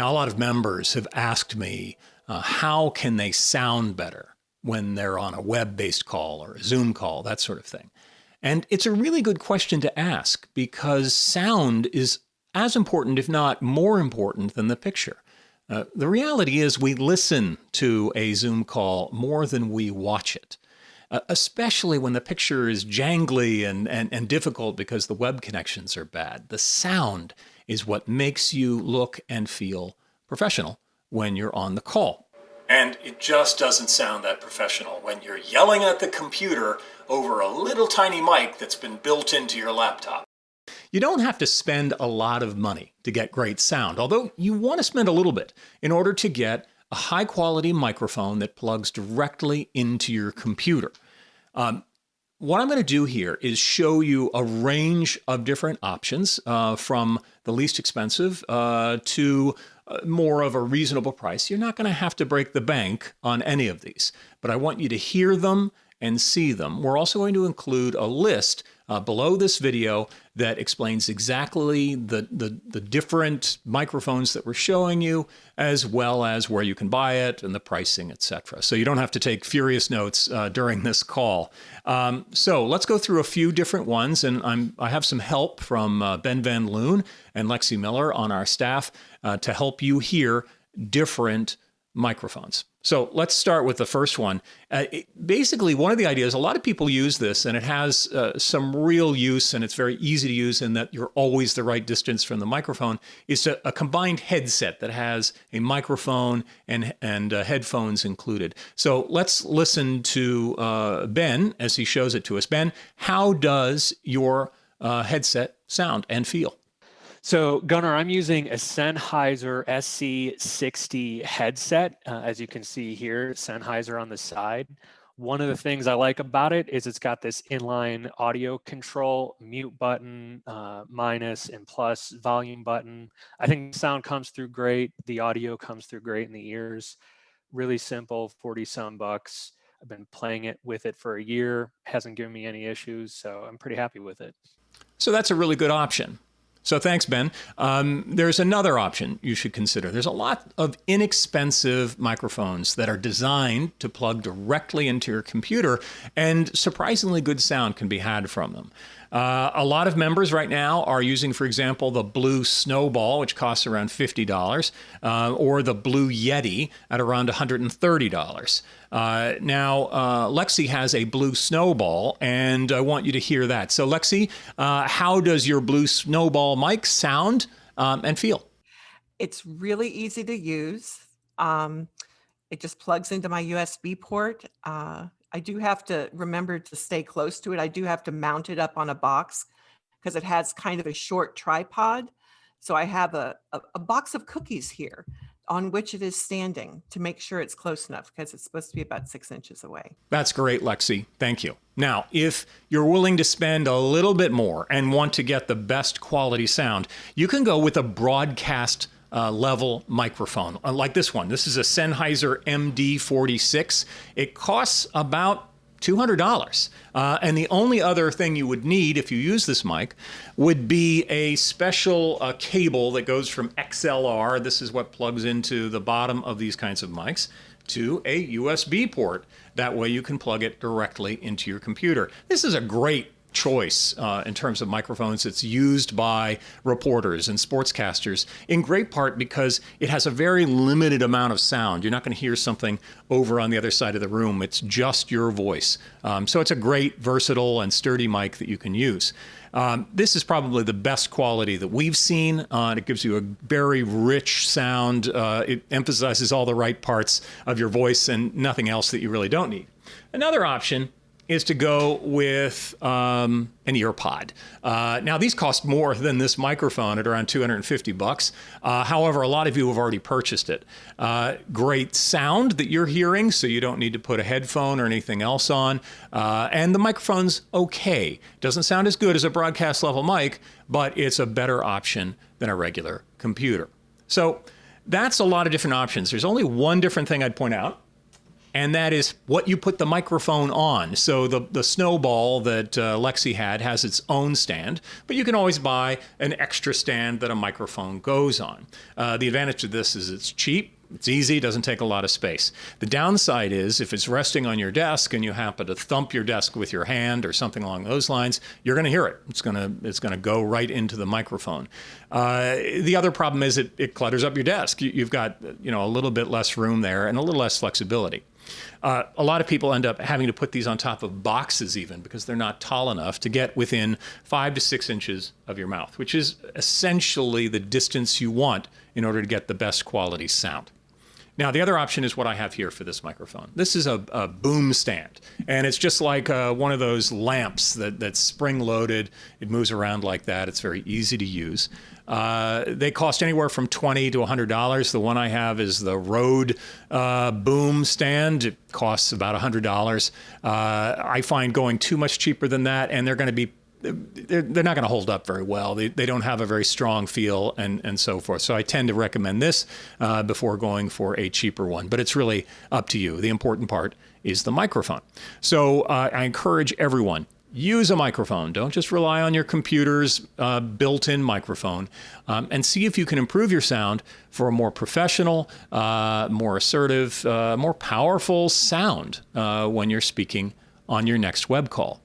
Now, a lot of members have asked me, how can they sound better when they're on a web-based call or a Zoom call, that sort of thing. And it's a really good question to ask because sound is as important, if not more important, than the picture. The reality is we listen to a Zoom call more than we watch it, especially when the picture is jangly and difficult because the web connections are bad. The sound is what makes you look and feel professional when you're on the call. And it just doesn't sound that professional when you're yelling at the computer over a little tiny mic that's been built into your laptop. You don't have to spend a lot of money to get great sound, although you want to spend a little bit in order to get a high-quality microphone that plugs directly into your computer. What I'm going to do here is show you a range of different options from the least expensive to more of a reasonable price. You're not going to have to break the bank on any of these, but I want you to hear them and see them. We're also going to include a list below this video that explains exactly the different microphones that we're showing you, as well as where you can buy it and the pricing, etc. So you don't have to take furious notes during this call. So let's go through a few different ones, and I have some help from Ben van Loon and Lexi Miller on our staff to help you hear different microphones. So let's start with the first one. Basically, one of the ideas, a lot of people use this, and it has some real use, and it's very easy to use in that you're always the right distance from the microphone, is a combined headset that has a microphone and headphones included. So let's listen to Ben as he shows it to us. Ben, how does your headset sound and feel? So Gunnar, I'm using a Sennheiser SC60 headset. As you can see here, Sennheiser on the side. One of the things I like about it is it's got this inline audio control, mute button, minus and plus volume button. I think the sound comes through great. The audio comes through great in the ears. Really simple, 40-some bucks. I've been playing it with it for a year. Hasn't given me any issues, so I'm pretty happy with it. So that's a really good option. So thanks, Ben. There's another option you should consider. There's a lot of inexpensive microphones that are designed to plug directly into your computer, and surprisingly good sound can be had from them. A lot of members right now are using, for example, the Blue Snowball, which costs around $50, or the Blue Yeti at around $130. Now, Lexi has a Blue Snowball, and I want you to hear that. So, Lexi, how does your Blue Snowball mic sound and feel? It's really easy to use. It just plugs into my USB port. I do have to remember to stay close to it. I do have to mount it up on a box because it has kind of a short tripod. So I have a box of cookies here on which it is standing to make sure it's close enough because it's supposed to be about 6 inches away. That's great, Lexi. Thank you. Now, if you're willing to spend a little bit more and want to get the best quality sound, you can go with a broadcast level microphone like this one. This is a Sennheiser MD46. It costs about $200. And the only other thing you would need if you use this mic would be a special cable that goes from XLR. This is what plugs into the bottom of these kinds of mics to a USB port. That way you can plug it directly into your computer. This is a great choice in terms of microphones. It's used by reporters and sportscasters in great part because it has a very limited amount of sound. You're not going to hear something over on the other side of the room. It's just your voice. So it's a great, versatile, and sturdy mic that you can use. This is probably the best quality that we've seen. It gives you a very rich sound. It emphasizes all the right parts of your voice and nothing else that you really don't need. Another option is to go with an EarPod. Now, these cost more than this microphone at around $250. However, a lot of you have already purchased it. Great sound that you're hearing, so you don't need to put a headphone or anything else on. And the microphone's okay. Doesn't sound as good as a broadcast level mic, but it's a better option than a regular computer. So that's a lot of different options. There's only one different thing I'd point out. and that is what you put the microphone on. So the snowball that Lexi had has its own stand, but you can always buy an extra stand that a microphone goes on. The advantage of this is it's cheap. It's easy, doesn't take a lot of space. The downside is if it's resting on your desk and you happen to thump your desk with your hand or something along those lines, you're going to hear it. It's going to go right into the microphone. The other problem is it clutters up your desk. You've got a little bit less room there and a little less flexibility. A lot of people end up having to put these on top of boxes even because they're not tall enough to get within 5 to 6 inches of your mouth, which is essentially the distance you want in order to get the best quality sound. Now, the other option is what I have here for this microphone. This is a boom stand, and it's just like one of those lamps that's spring-loaded. It moves around like that. It's very easy to use. They cost anywhere from $20 to $100. The one I have is the Rode boom stand. It costs about $100. I find going too much cheaper than that, and they're not going to hold up very well. They don't have a very strong feel and so forth. So I tend to recommend this before going for a cheaper one. But it's really up to you. The important part is the microphone. So I encourage everyone, use a microphone. Don't just rely on your computer's built-in microphone. And see if you can improve your sound for a more professional, more assertive, more powerful sound when you're speaking on your next web call.